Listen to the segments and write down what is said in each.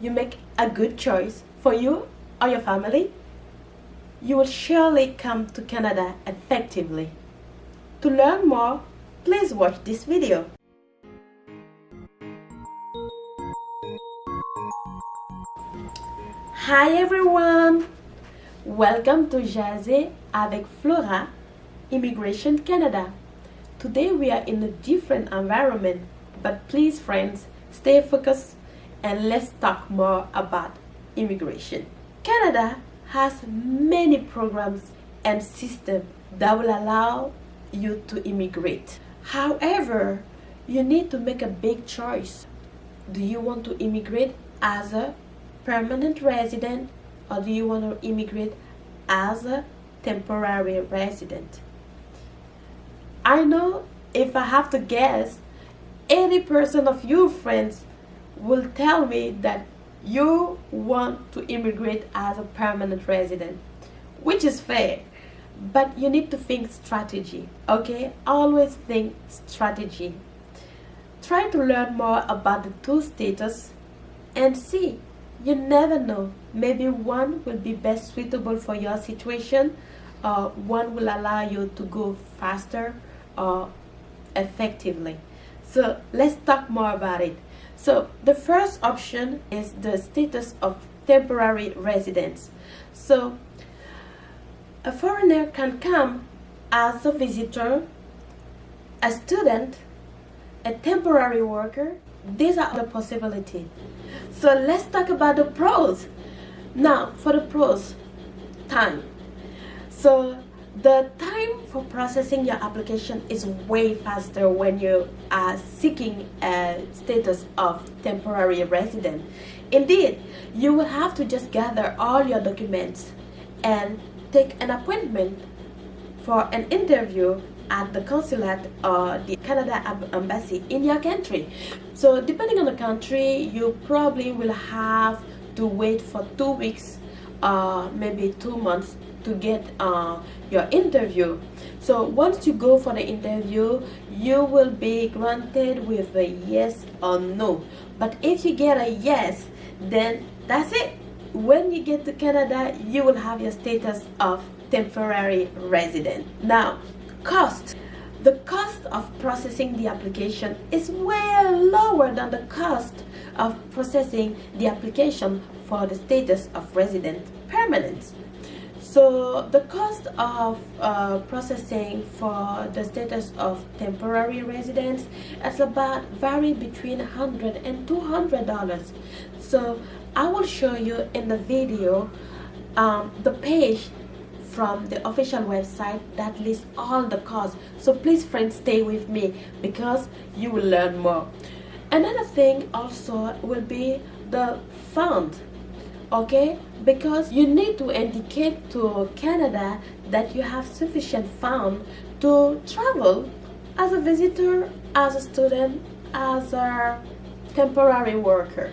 you make a good choice for you or your family, you will surely come to Canada effectively. To learn more, please watch this video. Hi everyone! Welcome to Jaser avec Flora, Immigration Canada. Today we are in a different environment, but please friends, stay focused and let's talk more about immigration. Canada has many programs and systems that will allow you to immigrate. However, you need to make a big choice. Do you want to immigrate as a permanent resident or do you want to immigrate as a temporary resident? I know if I have to guess, 80% of you friends will tell me that you want to immigrate as a permanent resident, which is fair, but you need to think strategy, okay? Always think strategy. Try to learn more about the two status and see. You never know, maybe one will be best suitable for your situation or one will allow you to go faster or effectively. So let's talk more about it. So the first option is the status of temporary residence. So a foreigner can come as a visitor, a student, a temporary worker. These are the possibilities. So let's talk about the pros. Now for the pros, time. So the time for processing your application is way faster when you are seeking a status of temporary resident. Indeed, you will have to just gather all your documents and take an appointment for an interview at the consulate or the Canada embassy in your country. So depending on the country, you probably will have to wait for 2 weeks or maybe 2 months to get your interview. So once you go for the interview, you will be granted with a yes or no. But if you get a yes, then that's it. When you get to Canada, you will have your status of temporary resident. Now, cost. The cost of processing the application is way lower than the cost of processing the application for the status of resident permanent. So the cost of processing for the status of temporary residence is about vary between $100 and $200. So I will show you in the video the page from the official website that lists all the costs. So please friends, stay with me because you will learn more. Another thing also will be the fund. Okay, because you need to indicate to Canada that you have sufficient fund to travel as a visitor, as a student, as a temporary worker.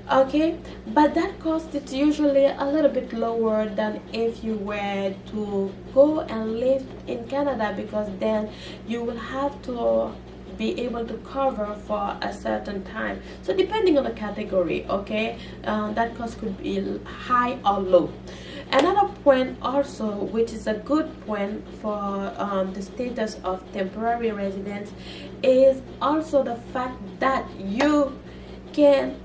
Okay, but that cost is usually a little bit lower than if you were to go and live in Canada, because then you will have to be able to cover for a certain time. So depending on the category, okay, that cost could be high or low. Another point also, which is a good point for the status of temporary residence, is also the fact that you can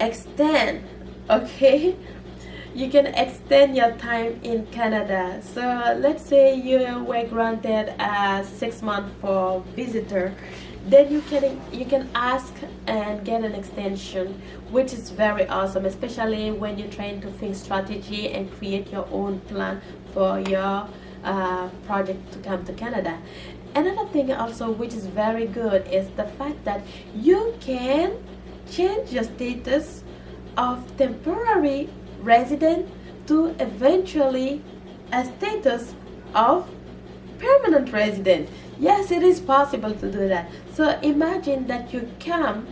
extend, okay, you can extend your time in Canada. So let's say you were granted a 6 month for visitor, then you can ask and get an extension, which is very awesome, especially when you're trying to think strategy and create your own plan for your project to come to Canada. Another thing also which is very good is the fact that you can change your status of temporary resident to eventually a status of permanent resident. Yes, it is possible to do that. So imagine that you come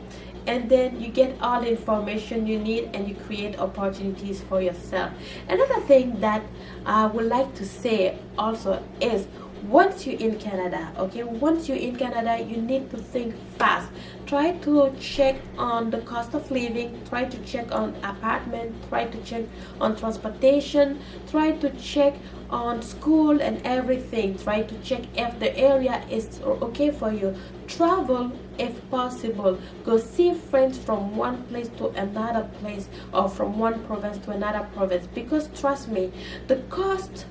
and then you get all the information you need and you create opportunities for yourself. Another thing that I would like to say also is once you're in Canada, okay, once you're in Canada, you need to think fast. Try to check on the cost of living, try to check on apartment, try to check on transportation, try to check on school and everything. Try to check if the area is okay for you. Travel if possible. Go see friends from one place to another place, or from one province to another province, because trust me, the cost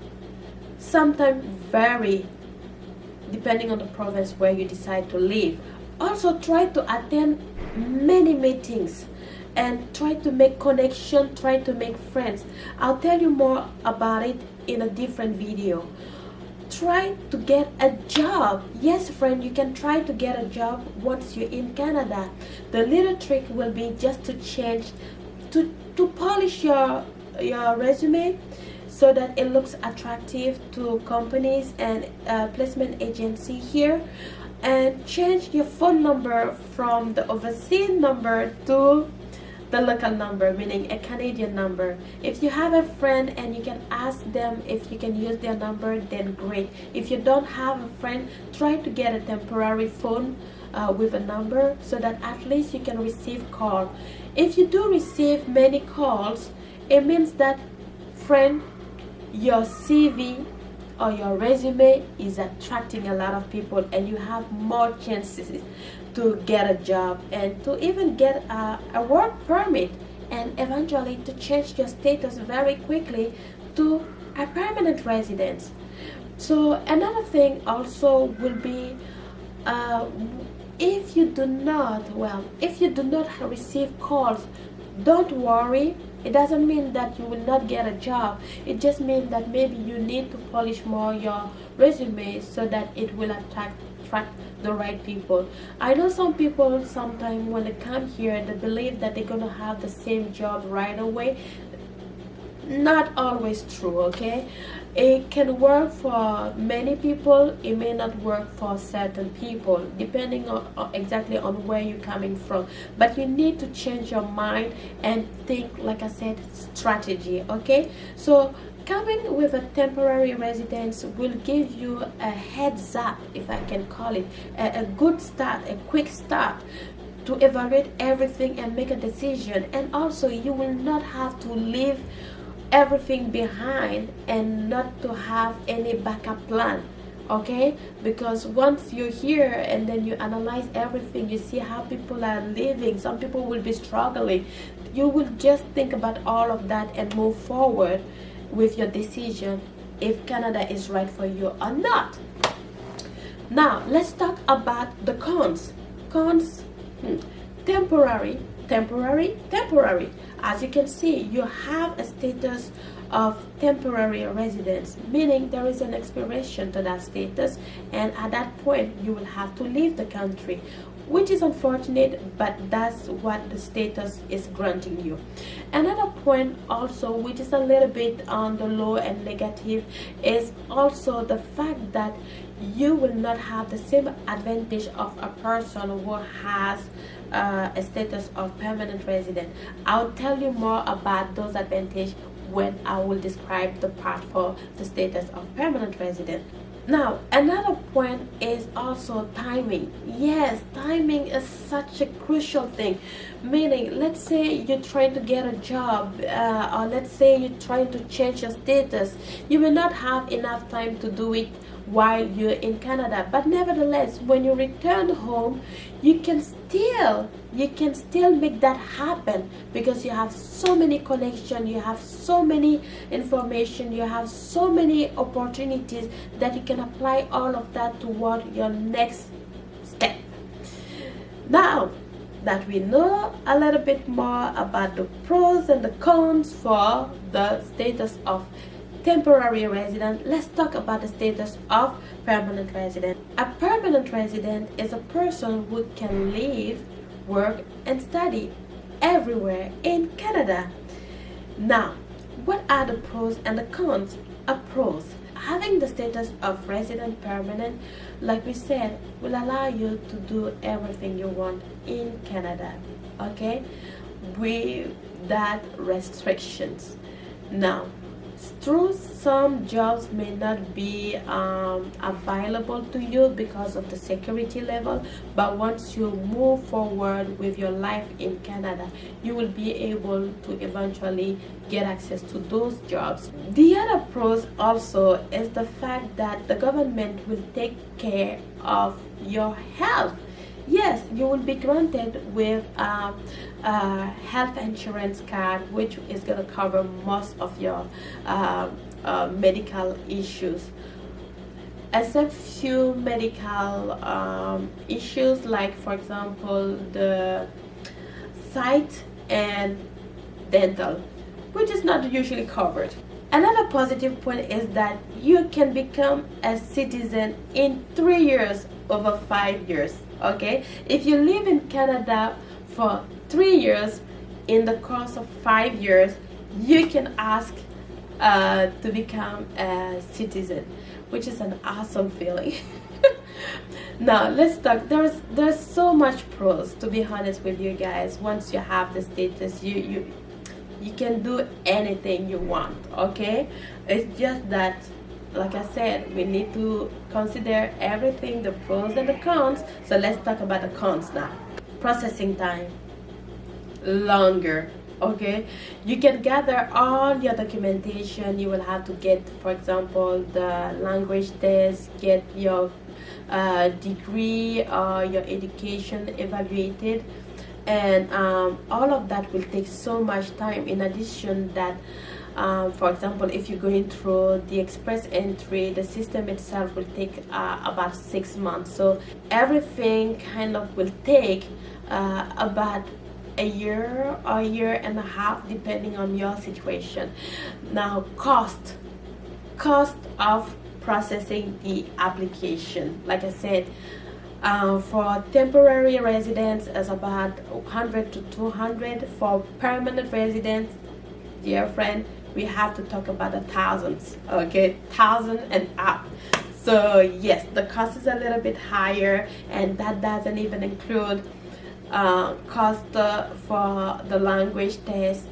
sometimes vary depending on the province where you decide to live. Also, try to attend many meetings and try to make connection, try to make friends. I'll tell you more about it in a different video. Try to get a job. Yes, friend, you can try to get a job once you're in Canada. The little trick will be just to change, to polish your resume so that it looks attractive to companies and placement agency here, and change your phone number from the overseas number to the local number, meaning a Canadian number. If you have a friend and you can ask them if you can use their number, then great. If you don't have a friend, try to get a temporary phone with a number so that at least you can receive call. If you do receive many calls, it means that, friend, your CV or your resume is attracting a lot of people, and you have more chances to get a job and to even get a work permit, and eventually to change your status very quickly to a permanent residence. So another thing also will be, if you do not receive calls, don't worry. It doesn't mean that you will not get a job. It just means that maybe you need to polish more your resume so that it will attract the right people. I know some people sometimes when they come here, they believe that they're gonna have the same job right away. Not always true, okay? It can work for many people, it may not work for certain people, depending on exactly on where you're coming from. But you need to change your mind and think, like I said, strategy, okay? So coming with a temporary residence will give you a heads up, if I can call it, a good start, a quick start to evaluate everything and make a decision. And also, you will not have to leave everything behind and not to have any backup plan, okay? Because once you're here and then you analyze everything, you see how people are living, some people will be struggling, you will just think about all of that and move forward with your decision if Canada is right for you or not. Now let's talk about the cons. Temporary. As you can see, you have a status of temporary residence, meaning there is an expiration to that status, and at that point you will have to leave the country, which is unfortunate, but that's what the status is granting you. Another point also, which is a little bit on the low and negative, is also the fact that you will not have the same advantage of a person who has a status of permanent resident. I'll tell you more about those advantages when I will describe the part for the status of permanent resident. Now, another point is also timing. Yes, timing is such a crucial thing. Meaning, let's say you're trying to get a job, or let's say you're trying to change your status. You may not have enough time to do it while you're in Canada, but nevertheless, when you return home, you can still make that happen, because you have so many connections, you have so many information, you have so many opportunities that you can apply all of that toward your next step. Now that we know a little bit more about the pros and the cons for the status of temporary resident, let's talk about the status of permanent resident. A permanent resident is a person who can live, work, and study everywhere in Canada. Now, what are the pros and the cons? A pros: having the status of resident permanent, like we said, will allow you to do everything you want in Canada, okay, without restrictions. Now, Through some jobs may not be available to you because of the security level, but once you move forward with your life in Canada, you will be able to eventually get access to those jobs. The other pros also is the fact that the government will take care of your health. Yes, you will be granted with a health insurance card, which is going to cover most of your medical issues, except few medical issues, like for example the sight and dental, which is not usually covered. Another positive point is that you can become a citizen in 3 years over 5 years. Okay, if you live in Canada for 3 years, in the course of 5 years, you can ask to become a citizen, which is an awesome feeling. Now let's talk. There's so much pros, to be honest with you guys. Once you have the status, you can do anything you want. Okay, it's just that, like I said, we need to consider everything, the pros and the cons. So let's talk about the cons now. Processing time, longer. Okay, you can gather all your documentation. You will have to get, for example, the language test, get your degree or your education evaluated, and all of that will take so much time. In addition, that for example, if you're going through the express entry, the system itself will take about 6 months. So everything kind of will take about a year or a year and a half, depending on your situation. Now, cost of processing the application, like I said, for temporary residents is about 100 to 200. For permanent residents, dear friend, we have to talk about the thousands. Okay, 1,000 and up. So yes, the cost is a little bit higher, and that doesn't even include cost for the language test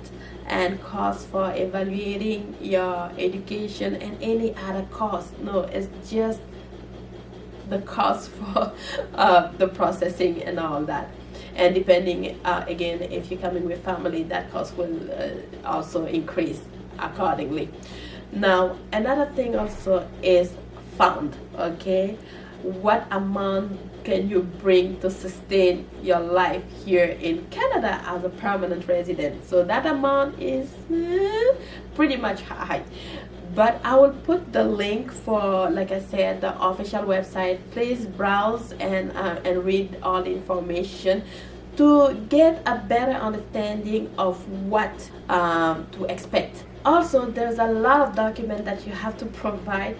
and cost for evaluating your education and any other cost. No, it's just the cost for the processing and all that. And depending again, if you're coming with family, that cost will also increase accordingly. Now, another thing also is fund. Okay, what amount can you bring to sustain your life here in Canada as a permanent resident? So that amount is pretty much high. But I will put the link for, like I said, the official website. Please browse and read all the information to get a better understanding of what to expect. Also, there's a lot of documents that you have to provide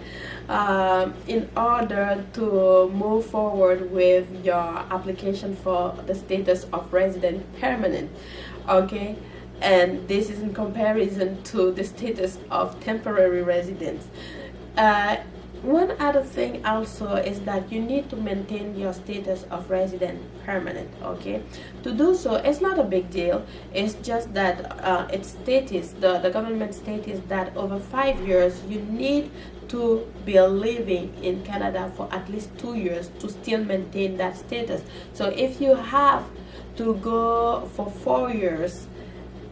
in order to move forward with your application for the status of resident permanent. Okay, and this is in comparison to the status of temporary residents. One other thing also is that you need to maintain your status of resident permanent. Okay, to do so, it's not a big deal. It's just that its status, the government status, that over 5 years you need to be living in Canada for at least 2 years to still maintain that status. So if you have to go for 4 years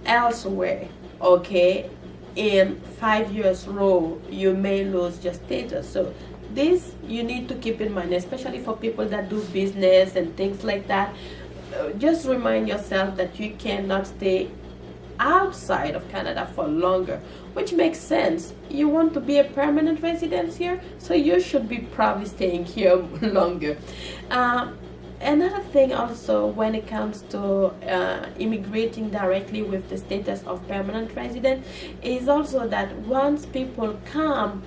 elsewhere, okay, in 5 years row, you may lose your status. So this you need to keep in mind, especially for people that do business and things like that. Just remind yourself that you cannot stay outside of Canada for longer, which makes sense. You want to be a permanent resident here, so you should be probably staying here longer. Another thing also, when it comes to immigrating directly with the status of permanent resident, is also that once people come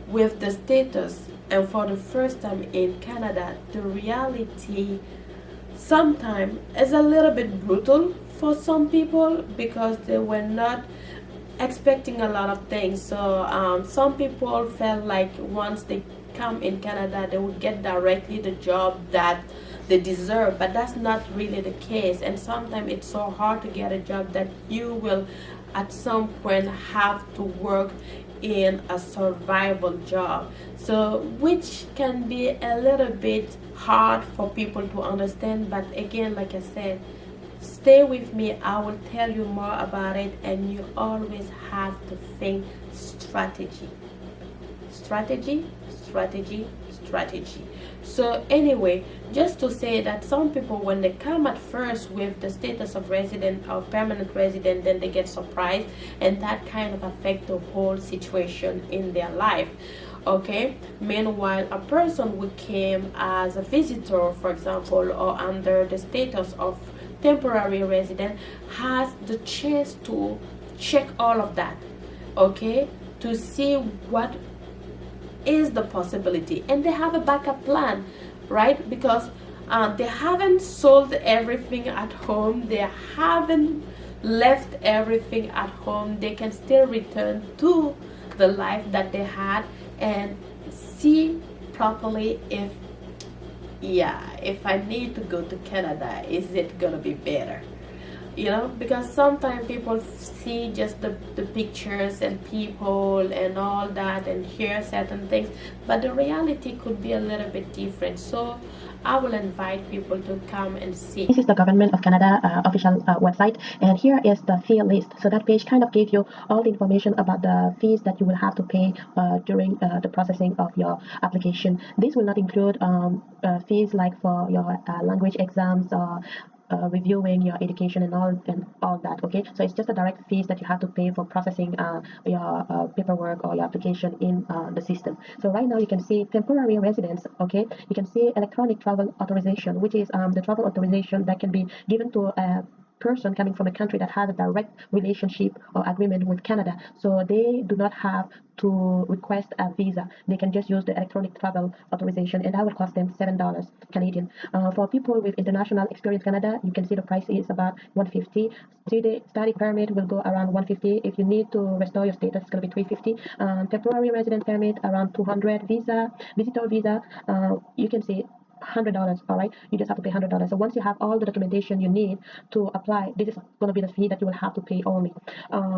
with the status and for the first time in Canada, the reality sometimes is a little bit brutal for some people because they were not expecting a lot of things. So some people felt like once they come in Canada, they would get directly the job that they deserve, but that's not really the case. And sometimes it's so hard to get a job that you will at some point have to work in a survival job, so which can be a little bit hard for people to understand. But again, like I said, stay with me, I will tell you more about it. And you always have to think strategy, strategy, strategy, strategy. So anyway, just to say that some people, when they come at first with the status of resident or permanent resident, then they get surprised, and that kind of affect the whole situation in their life. Okay, meanwhile, a person who came as a visitor, for example, or under the status of temporary resident, has the chance to check all of that, okay, to see what is the possibility, and they have a backup plan, right? Because they haven't sold everything at home, they haven't left everything at home. They can still return to the life that they had and see properly if, yeah, if I need to go to Canada, is it gonna be better? You know, because sometimes people see just the pictures and people and all that and hear certain things, but the reality could be a little bit different. So I will invite people to come and see. This is the Government of Canada official website, and here is the fee list. So that page kind of gives you all the information about the fees that you will have to pay during the processing of your application. This will not include fees like for your language exams or reviewing your education and all that. Okay, so it's just the direct fees that you have to pay for processing your paperwork or your application in the system. So right now you can see temporary residence. Okay, you can see electronic travel authorization, which is the travel authorization that can be given to a person coming from a country that has a direct relationship or agreement with Canada. So they do not have to request a visa. They can just use the electronic travel authorization, and that will cost them $7 Canadian. For people with international experience Canada, you can see the price is about $150. Study permit will go around $150. If you need to restore your status, it's going to be $350. Temporary resident permit around $200. Visitor visa, you can see $100. All right, you just have to pay $100. So once you have all the documentation you need to apply, this is going to be the fee that you will have to pay only.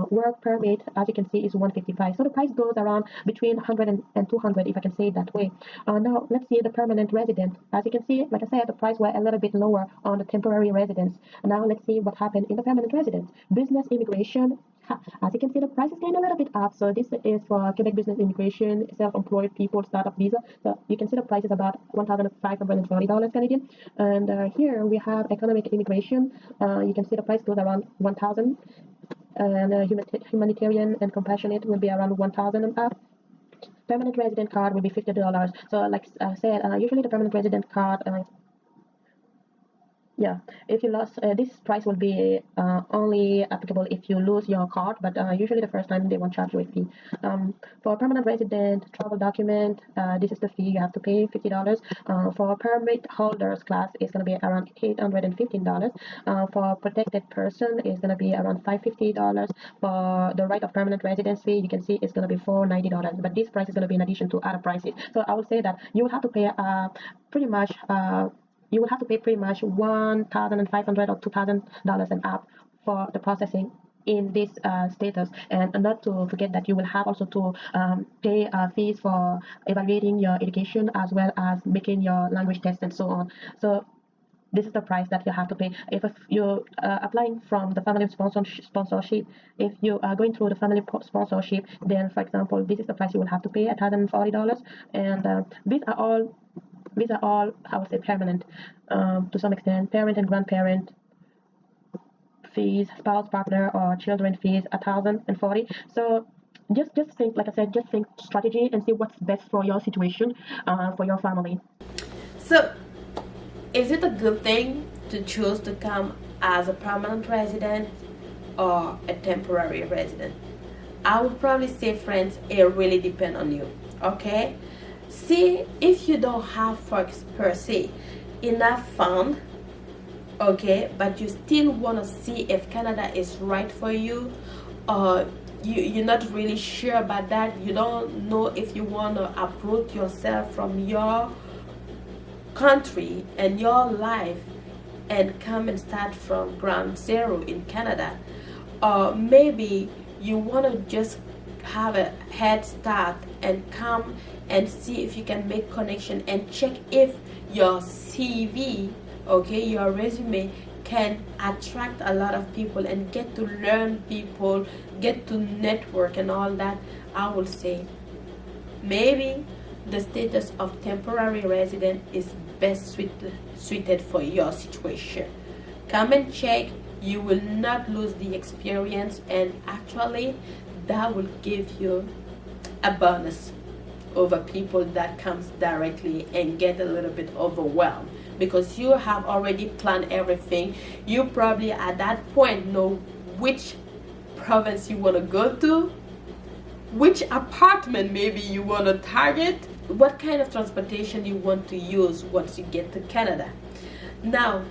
Work permit, as you can see, is $155. So the price goes around between $100 and $200, if I can say it that way. Now let's see the permanent resident. As you can see, like I said, the price were a little bit lower on the temporary residents. Now let's see what happened in the permanent residents. Business immigration. As you can see, the price is going a little bit up. So this is for Quebec business immigration, self-employed people, startup visa. So you can see the price is about $1,540 Canadian. And here we have economic immigration. You can see the price goes around $1,000. And humanitarian and compassionate will be around $1,000 and up. Permanent resident card will be $50. So like I said, usually the permanent resident card, yeah, if you lost, this price will be only applicable if you lose your card, but usually the first time they won't charge you a fee. For permanent resident travel document, this is the fee you have to pay, $50. For permit holders class, it's going to be around $815. For protected person, it's going to be around $550. For the right of permanent residency, you can see it's going to be $490, but this price is going to be in addition to other prices. So I would say that you will have to pay pretty much you will have to pay pretty much $1,500 or $2,000 and up for the processing in this status. And not to forget that you will have also to pay fees for evaluating your education as well as making your language test and so on. So this is the price that you have to pay. If you're applying from the family sponsorship, if you are going through the family sponsorship, then for example, this is the price you will have to pay, $1,040. And these are all, I would say, permanent to some extent. Parent and grandparent fees, spouse, partner, or children fees, $1,040. So just think, like I said, just think strategy and see what's best for your situation, for your family. So is it a good thing to choose to come as a permanent resident or a temporary resident? I would probably say, friends, it really depends on you. Okay, see, if you don't have, per se, enough fund, okay, but you still want to see if Canada is right for you, or you're not really sure about that, you don't know if you want to uproot yourself from your country and your life and come and start from ground zero in Canada, or maybe you want to just have a head start and come and see if you can make connection and check if your CV, okay, your resume can attract a lot of people and get to learn people, get to network and all that, I will say maybe the status of temporary resident is best suited for your situation. Come and check. You will not lose the experience, and actually that will give you a bonus over people that comes directly and get a little bit overwhelmed because you have already planned everything. You probably at that point know which province you want to go to, which apartment maybe you want to target, what kind of transportation you want to use once you get to Canada. Now,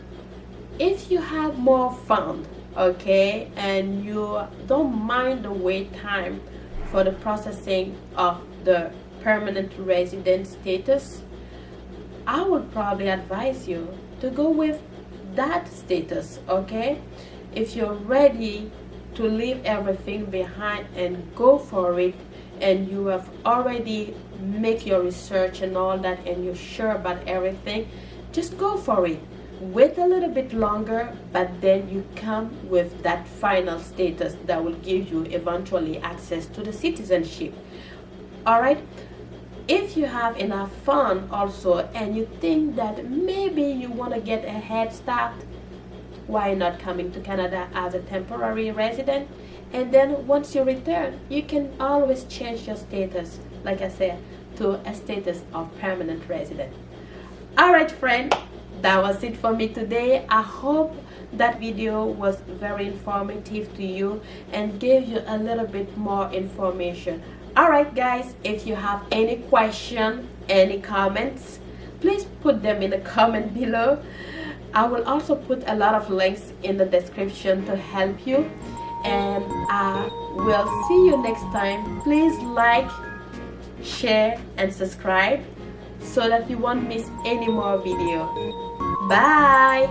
if you have more fun, okay, and you don't mind the wait time for the processing of the permanent resident status, I would probably advise you to go with that status, okay? If you're ready to leave everything behind and go for it, and you have already make your research and all that, and you're sure about everything, just go for it. Wait a little bit longer, but then you come with that final status that will give you eventually access to the citizenship. All right, if you have enough fun also and you think that maybe you want to get a head start, why not coming to Canada as a temporary resident, and then once you return you can always change your status, like I said, to a status of permanent resident. All right, friend, that was it for me today. I hope that video was very informative to you and gave you a little bit more information. All right, guys, if you have any question, any comments, please put them in the comment below. I will also put a lot of links in the description to help you, and I will see you next time. Please like, share and subscribe so that you won't miss any more video. Bye.